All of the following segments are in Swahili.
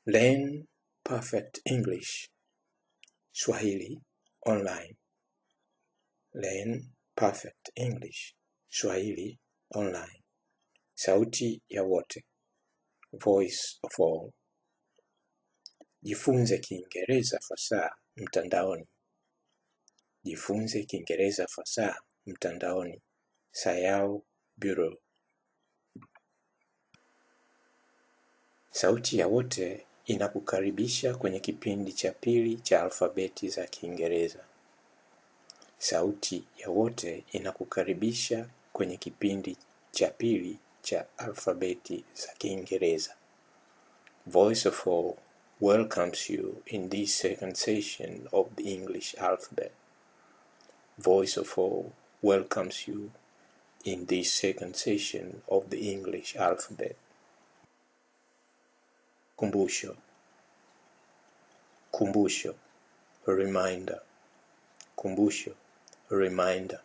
Learn perfect English Swahili online. Learn perfect English Swahili online. Sauti ya wote, voice of all. Jifunze Kiingereza fasaha mtandaoni. Jifunze Kiingereza fasaha mtandaoni. Sayao Bureau. Sauti ya wote inakukaribisha kwenye kipindi cha pili cha alfabeti za Kiingereza. Sauti ya wote inakukaribisha kwenye kipindi cha pili cha alfabeti za Kiingereza. Voice of All welcomes you in this second session of the English alphabet. Voice of All welcomes you in this second session of the English alphabet. Kumbusho. Kumbusho, a reminder. Kumbusho, a reminder.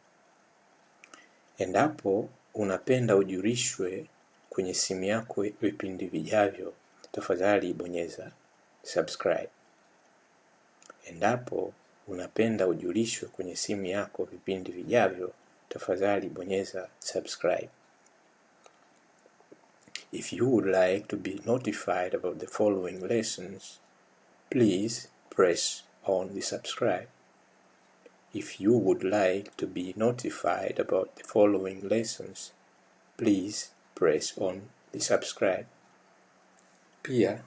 Endapo unapenda ujulishwe kwenye simu yako vipindi vijavyo, tafadhali bonyeza subscribe. Endapo unapenda ujulishwe kwenye simu yako vipindi vijavyo, tafadhali bonyeza subscribe. If you would like to be notified about the following lessons, please press on the subscribe. If you would like to be notified about the following lessons, please press on the subscribe. Pia,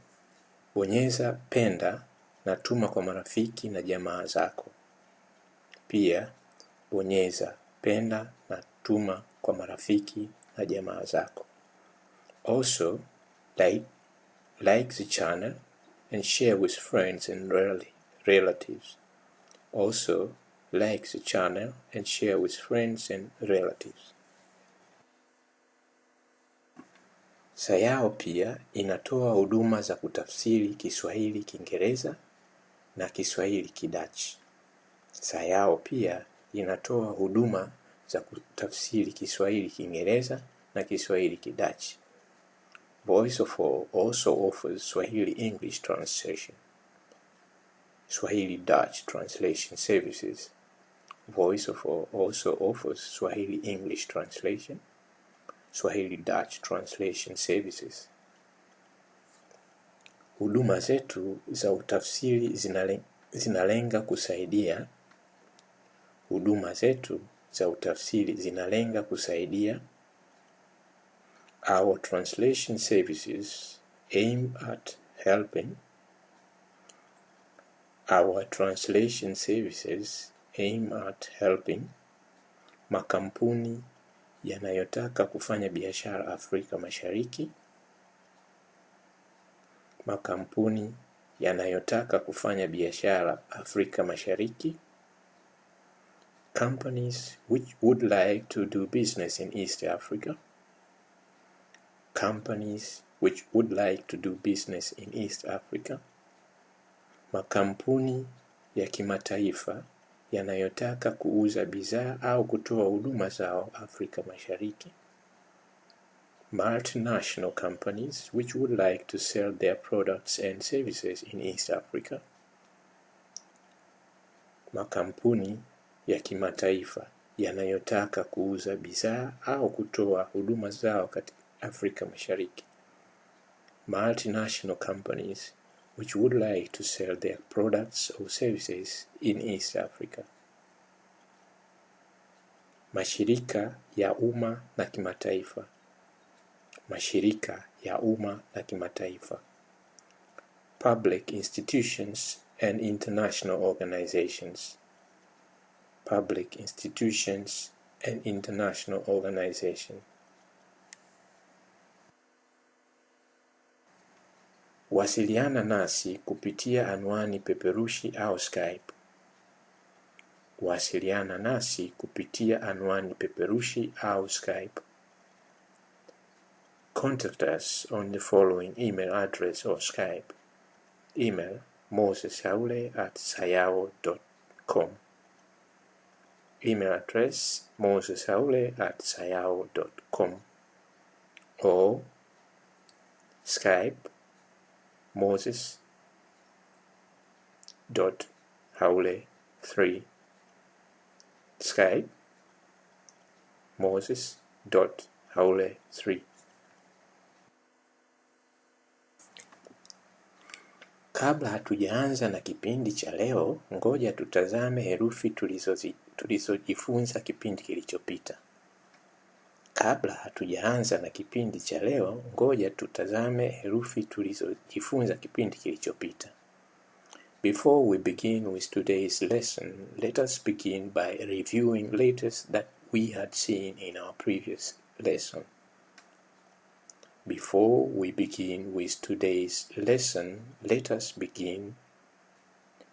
bonyeza penda na tuma kwa marafiki na jamaa zako. Pia, bonyeza penda na tuma kwa marafiki na jamaa zako. Also, like the channel and share with friends and relatives. Also, like the channel and share with friends and relatives. Sayao pia inatoa huduma za kutafsiri Kiswahili Kiingereza na Kiswahili Kidachi. Sayao pia inatoa huduma za kutafsiri Kiswahili Kiingereza na Kiswahili Kidachi. Voice of All also offers Swahili English translation, Swahili Dutch translation services. Voice of All also offers Swahili English translation, Swahili Dutch translation services. Huduma zetu za utafsiri zinalenga kusaidia. Huduma zetu za utafsiri zinalenga kusaidia. Our translation services aim at helping. Our translation services aim at helping makampuni yanayotaka kufanya biashara Afrika Mashariki. Makampuni yanayotaka kufanya biashara Afrika Mashariki. Companies which would like to do business in East Africa. Companies which would like to do business in East Africa. Makampuni ya kimataifa yanayotaka kuuza bidhaa au kutoa huduma zao Afrika Mashariki. Multinational companies which would like to sell their products and services in East Africa. Makampuni ya kimataifa yanayotaka kuuza bidhaa au kutoa huduma zao katika Afrika Mashariki. Multinational companies which would like to sell their products or services in East Africa. Mashirika ya umma na kimataifa. Mashirika ya umma na kimataifa. Public institutions and international organizations. Public institutions and international organizations. Wasiliana nasi kupitia anwani peperushi au Skype. Wasiliana nasi kupitia anwani peperushi au Skype. Contact us on the following email address or Skype. Email mosesaule@sayao.com. Email address mosesaule@sayao.com or Skype Moses.Haule3. Skype Moses.Haule3. Kabla hatujaanza na kipindi cha leo, ngoja tutazame herufi tulizojifunza kipindi kilichopita. Kabla hatujaanza na kipindi cha leo, ngoja tutazame herufi tulizojifunza kipindi kilichopita. Before we begin with today's lesson, let us begin by reviewing letters that we had seen in our previous lesson. Before we begin with today's lesson, let us begin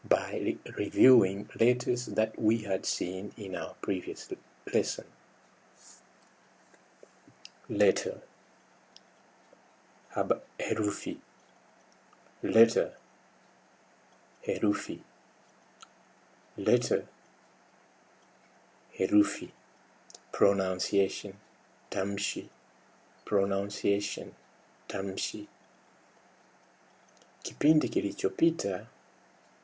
by reviewing letters that we had seen in our previous lesson. Letter, herufi. Letter, herufi. Letter, herufi. Pronunciation, tamshi. Pronunciation, tamshi. Kipindi kilichopita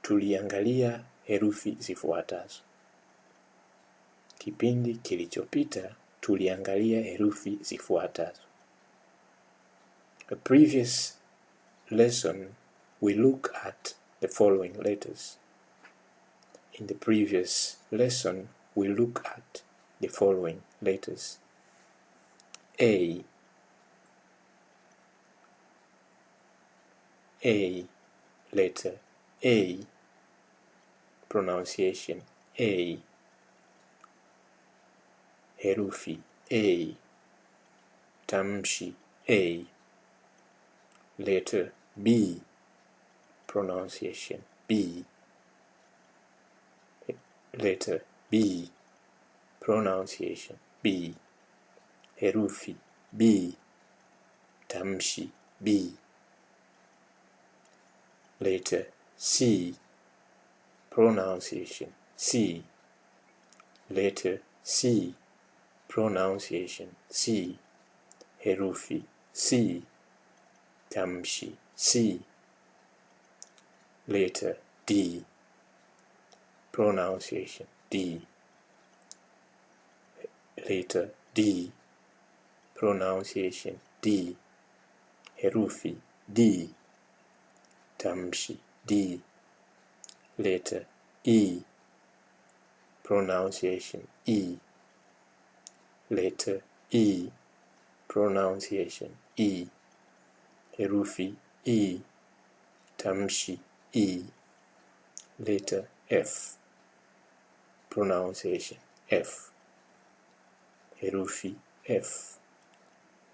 tuliangalia herufi zifuatazo. Kipindi kilichopita tuliangalia herufi zifuatazo. A previous lesson we look at the following letters. In the previous lesson we look at the following letters. A letter A. Pronunciation A. Herufi A. Tamshi A. Letter B. Pronunciation B. Letter B. Pronunciation B. Herufi B. Tamshi B. Letter C. Pronunciation C. Letter C. Pronunciation C. Herufi C. Tamshi C. Letter D. Pronunciation D. Letter D. Pronunciation D. Herufi D. Tamshi D. Letter E. Pronunciation E. Letter E. Pronunciation E. Herufi E. Tamshi E. Letter F. Pronunciation F. Herufi F.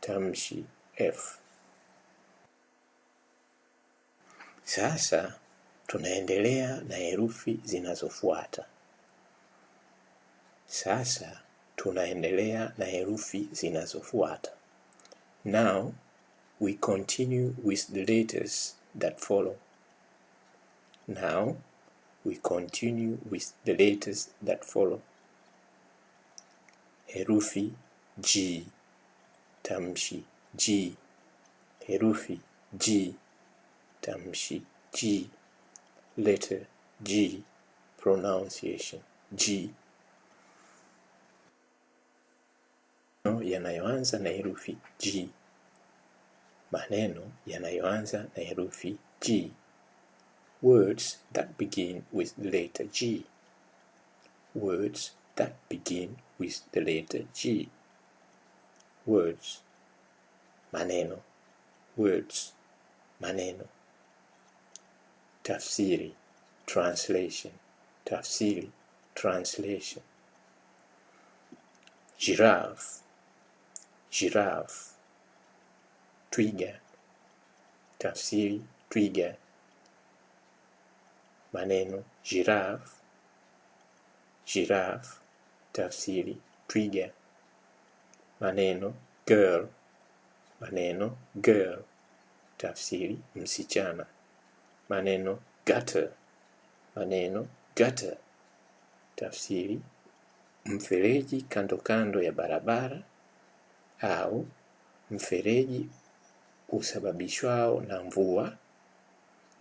Tamshi F. Sasa tunaendelea na herufi zinazofuata. Now we continue with the letters that follow. Herufi G. Tamshi G. Herufi G. Tamshi G. Letter G. Pronunciation G. Yanayoanza na herufi G. Maneno yanayoanza na herufi G. Words that begin with the letter G. Words that begin with the letter G. Words. Maneno. Words. Maneno. Tafsiri. Translation. Tafsiri. Translation. Giraffe. Giraffe. Twiga. Tafsiri. Twiga. Maneno giraffe. Giraffe. Tafsiri twiga. Maneno girl. Maneno girl. Tafsiri msichana. Maneno gutter. Maneno gutter. Tafsiri mfereji kando kando ya barabara au mfereji usababishwao na mvua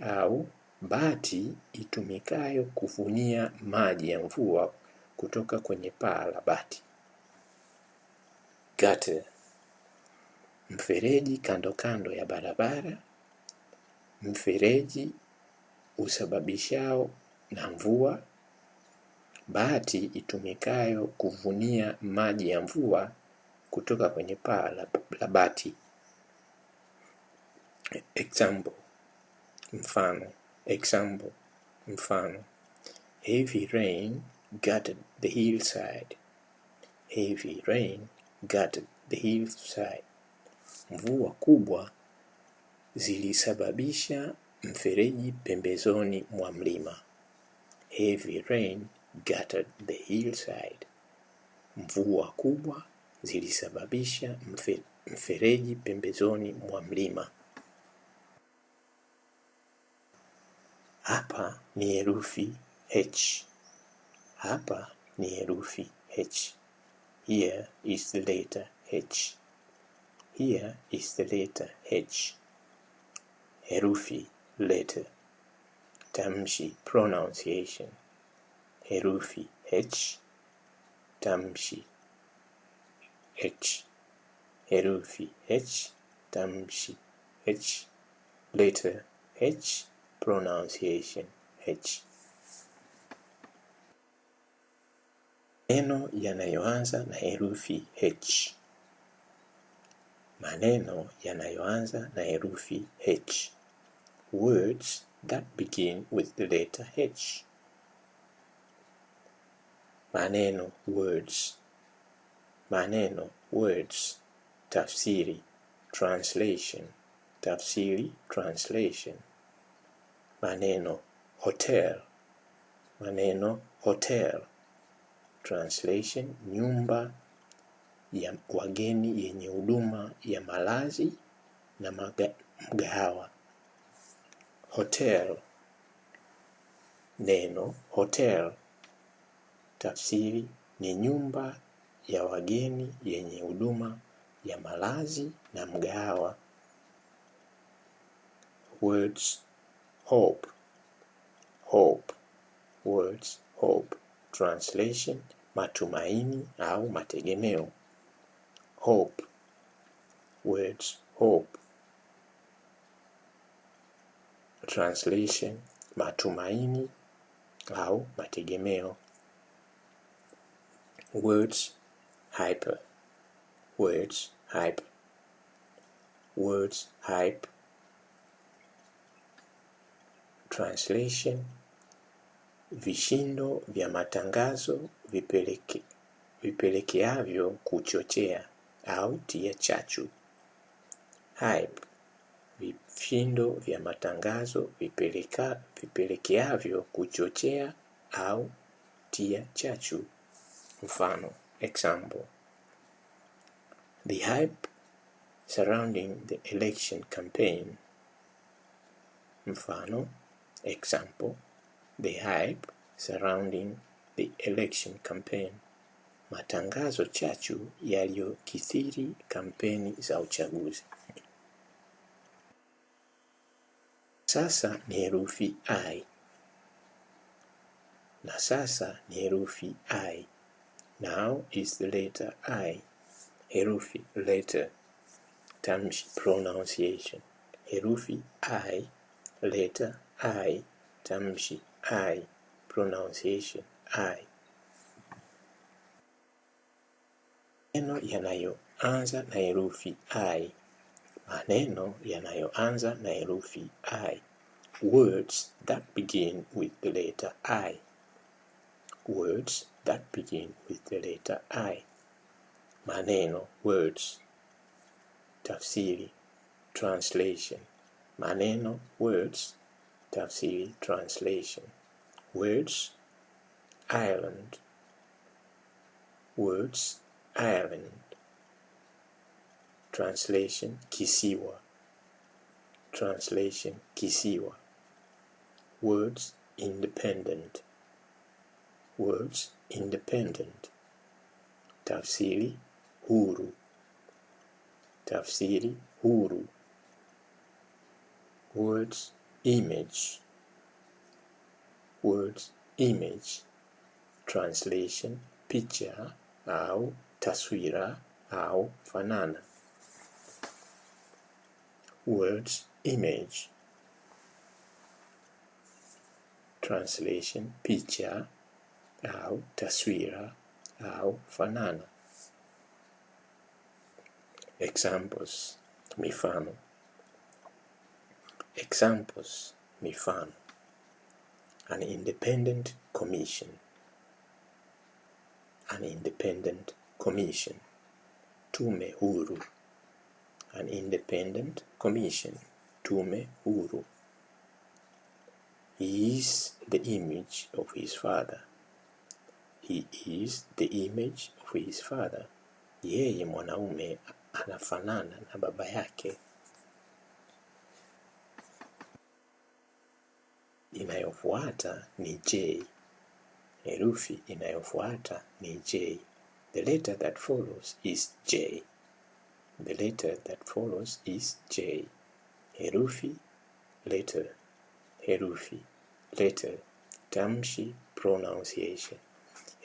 au bati itumikayo kuvunia maji ya mvua kutoka kwenye paa la bati. Gutter, mfereji kando kando ya barabara, mfereji usababishao na mvua, bati itumikayo kuvunia maji ya mvua kutoka kwenye paa la bati. Example, mfano. Example, mfano. Heavy rain gutted the hillside. Heavy rain gutted the hillside. Mvua kubwa zilisababisha mfereji pembezoni mwa mlima. Heavy rain gutted the hillside. Mvua kubwa zilisababisha mfereji pembezoni mwa mlima. Hapa ni herufi H. Hapa ni herufi H. Here is the letter H. Here is the letter H. Herufi, letter. Tamshi, pronunciation. Herufi H. Tamshi H. Herufi H. Tamshi H. Letter H. Pronunciation H. Maneno yanayoanza na herufi H. Maneno yanayoanza na herufi H. Words that begin with the letter H. Maneno, words. Maneno, words. Tafsiri, translation. Tafsiri, translation. Maneno, hotel. Maneno, hotel. Translation, nyumba ya wageni yenye huduma ya malazi na mgahawa. Hotel. Neno, hotel. Tafsiri, ni nyumba ya wageni yenye huduma ya malazi na mgahawa. Words, hope. Hope. Words, hope. Translation, matumaini au mategemeo. Hope. Words, hope. Translation, matumaini au mategemeo. Words, hyper. Words, hyper. Words, hype. Translation, vishindo vya matangazo vipelekeavyo kuchochea au tia chachu. Hype, vishindo vya matangazo vipelekeavyo kuchochea au tia chachu. Mfano, example. The hype surrounding the election campaign. Mfano, example. The hype surrounding the election campaign. Matangazo chachu yaliyokithiri kampeni za uchaguzi. Sasa ni herufi I. Na sasa ni herufi I. Now is the letter I. Herufi, letter. Tamshi, pronunciation. Herufi I, letter I. Tamshi I, pronunciation I. Maneno yanayoanza na herufi I. Maneno yanayoanza na herufi I. Words that begin with the letter I. Words that begin with the letter I. Maneno, words. Tafsiri, translation. Maneno, words. Tafsiri, translation. Words, island. Words, island. Translation, kisiwa. Translation, kisiwa. Words, independent. Words, independent. Tafsiri, huru. Tafsiri, huru. Words, image. Words image. Translation picha au taswira au fanana. Words image. Translation picha au taswira au fanana. Examples mifano. Examples mifano. An independent commission. An independent commission. Tume huru. An independent commission. Tume huru. He is the image of his father. He is the image of his father. Yeye mwanaume anafanana na baba yake. Inayofuata ni J. Herufi inayofuata ni J. The letter that follows is J. The letter that follows is J. Herufi, letter, herufi, letter. Tamshi, pronunciation.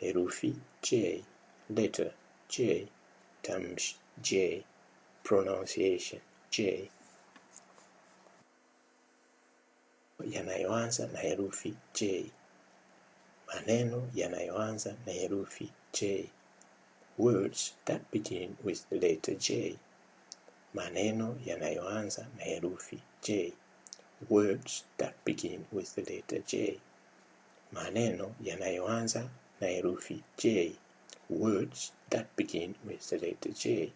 Herufi J, letter J. Tamshi J, pronunciation J. Yanayoanza na herufi J. Maneno yanayoanza na herufi J. Words that begin with the letter J. Maneno yanayoanza na herufi J. Words that begin with the letter J. Maneno yanayoanza na herufi J. Words that begin with the letter J.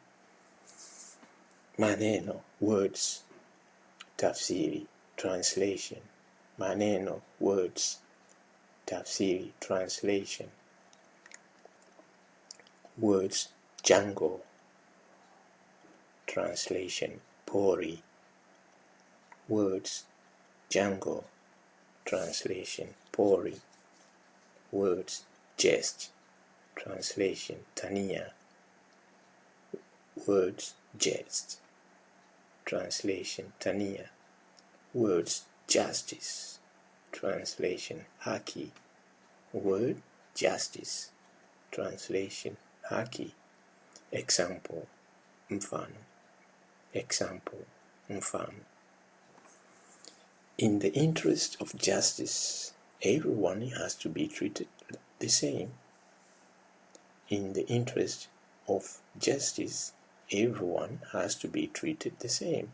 Maneno, words. Tafsiri, translation. Maneno, words. Tafsiri, translation. Words, jungle. Translation, pori. Words, jungle. Translation, pori. Words, jest. Translation, tania. Words, jest. Translation, tania. Words, justice. Translation, haki. Word, justice. Translation, haki. Example, mfano. Example, mfano. In the interest of justice, everyone has to be treated the same. In the interest of justice, everyone has to be treated the same.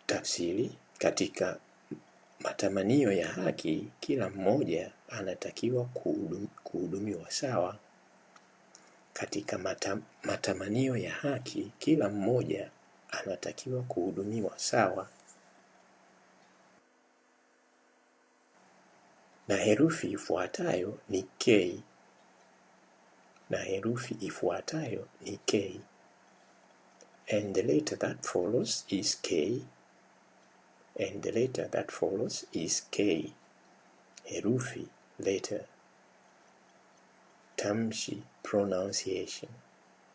Tafsiri, katika matamanio ya haki, kila mmoja anatakiwa kuhudumiwa sawa. Katika matamanio ya haki, kila mmoja anatakiwa kuhudumiwa sawa. Na herufi ifuatayo ni K. Na herufi ifuatayo ni K. And the letter that follows is K. And the letter that follows is K. Herufi, letter. Tamshi, pronunciation.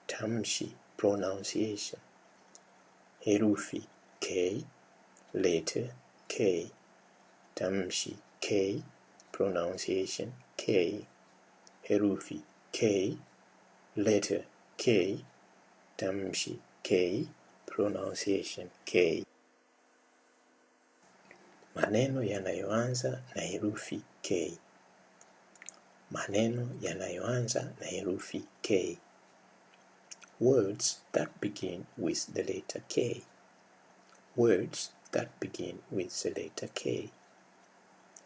Tamshi, pronunciation. Herufi, K. Letter, K. Tamshi, K. Pronunciation, K. Herufi, K. Letter, K. Tamshi, K. Pronunciation, K. Maneno yanayoanza na herufi K. Maneno yanayoanza na herufi K. Words that begin with the letter K. Words that begin with the letter K.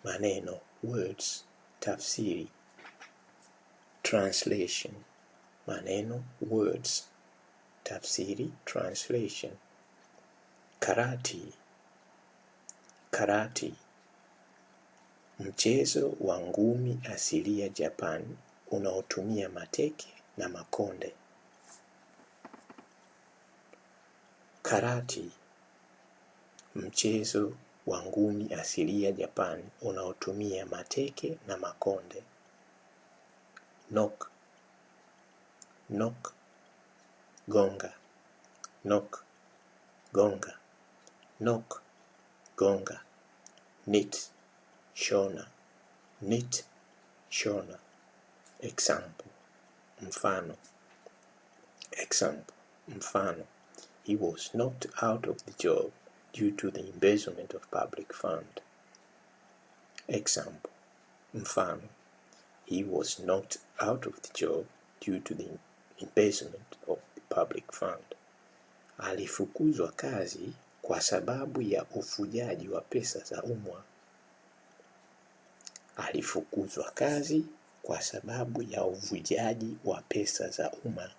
Maneno, words. Tafsiri, translation. Maneno, words. Tafsiri, translation. Karate. Karate, mchezo wa ngumi asili ya Japan unaotumia mateke na makonde. Karate, mchezo wa ngumi asili ya Japan unaotumia mateke na makonde. Knock, knock, gonga, knock, gonga. knock, gonga, knit, shona, knit, shona. Example, mfano. Example, mfano. He was knocked out of the job due to the embezzlement of public fund. Example, mfano. He was knocked out of the job due to the embezzlement of the public fund. Alifukuzwa kazi kwa sababu ya ufujaji wa pesa za umma. Alifukuzwa kazi kwa sababu ya ufujaji wa pesa za umma.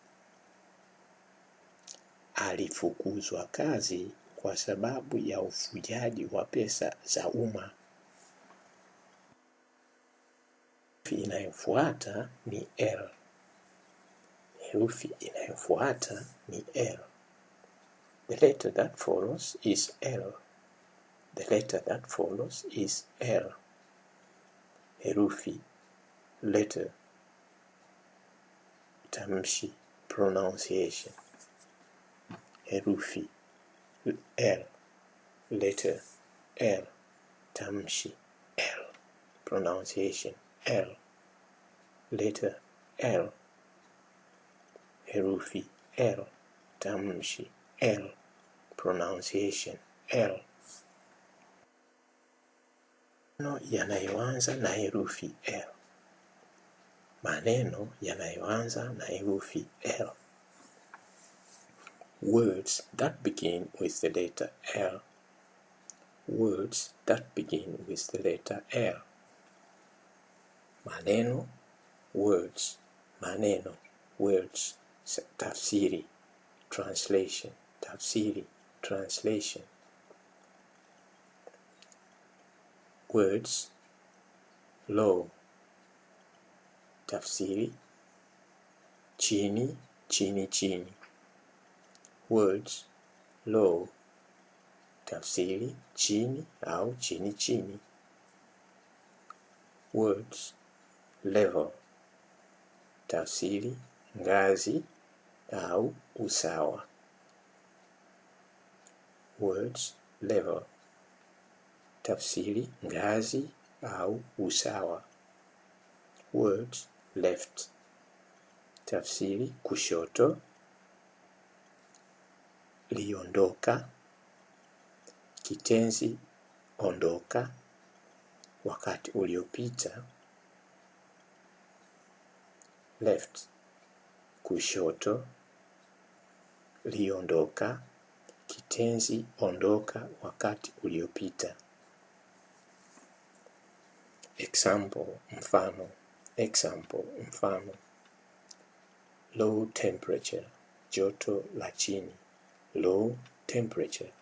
Alifukuzwa kazi kwa sababu ya ufujaji wa pesa za umma. Herufi inayofuata ni L. Herufi inayofuata ni L. The letter that follows is L. The letter that follows is L. Herufi, letter, tamshi, pronunciation. Herufi, L, letter, L, tamshi, L, pronunciation, L, letter, L. Herufi, L, tamshi, L, pronunciation, L. Maneno yanayoanza na herufi L. Maneno yanayoanza na herufi L. Words that begin with the letter L. Words that begin with the letter L. Maneno, words, maneno, words. Tafsiri, translation, tafsiri, translation. Words, low, tafsiri, chini, chini, chini. Words, low, tafsiri, chini au chini, chini. Words, level, tafsiri, ngazi au usawa. Words, level, tafsiri, ngazi au usawa. Words, left, tafsiri, kushoto. Liondoka, kitenzi ondoka, wakati uliopita. Left, kushoto. Liondoka, kitenzi ondoka, wakati uliopita. Example, mfano. Example, mfano. Low temperature, joto la chini. Low temperature,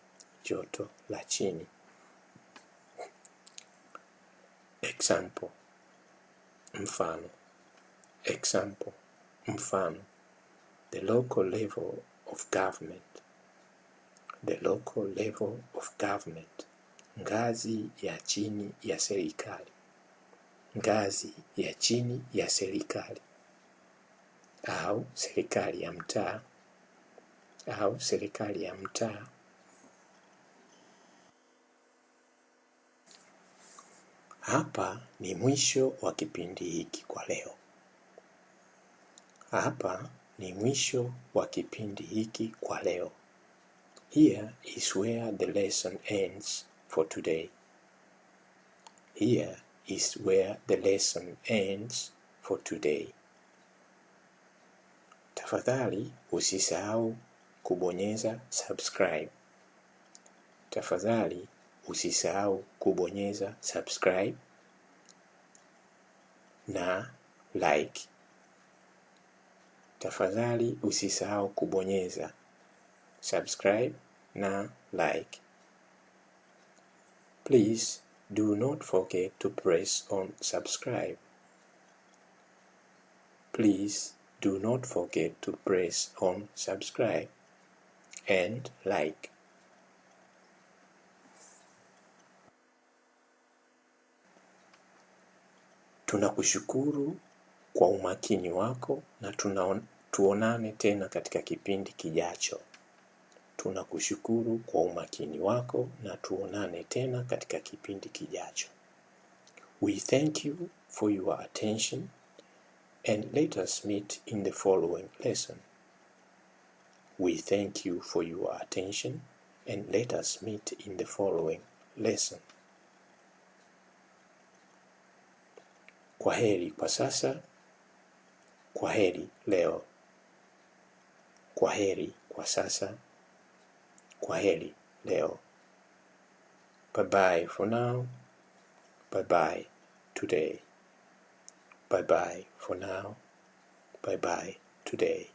joto la chini. Example, mfano. Example, mfano. The local level of government. The local level of government. Ngazi ya chini ya serikali. Ngazi ya chini ya serikali. Au serikali ya mtaa. Au serikali ya mtaa. Hapa ni mwisho wa kipindi hiki kwa leo. Hapa ni mwisho wa kipindi hiki kwa leo. Here is where the lesson ends for today. Here is where the lesson ends for today. Tafadhali usisahau kubonyeza subscribe. Tafadhali usisahau kubonyeza subscribe na like. Tafadhali usisahau kubonyeza subscribe na like. Please do not forget to press on subscribe. Please do not forget to press on subscribe and like. Tunakushukuru kwa umakini wako na tuonane tena katika kipindi kijacho. Tunakushukuru kwa umakini wako na tuonane tena katika kipindi kijacho. We thank you for your attention and let us meet in the following lesson. We thank you for your attention and let us meet in the following lesson. Kwaheri kwa sasa, kwaheri leo. Kwaheri kwa sasa, kwaheri leo. Bye-bye for now, bye-bye today. Bye-bye for now, bye-bye today.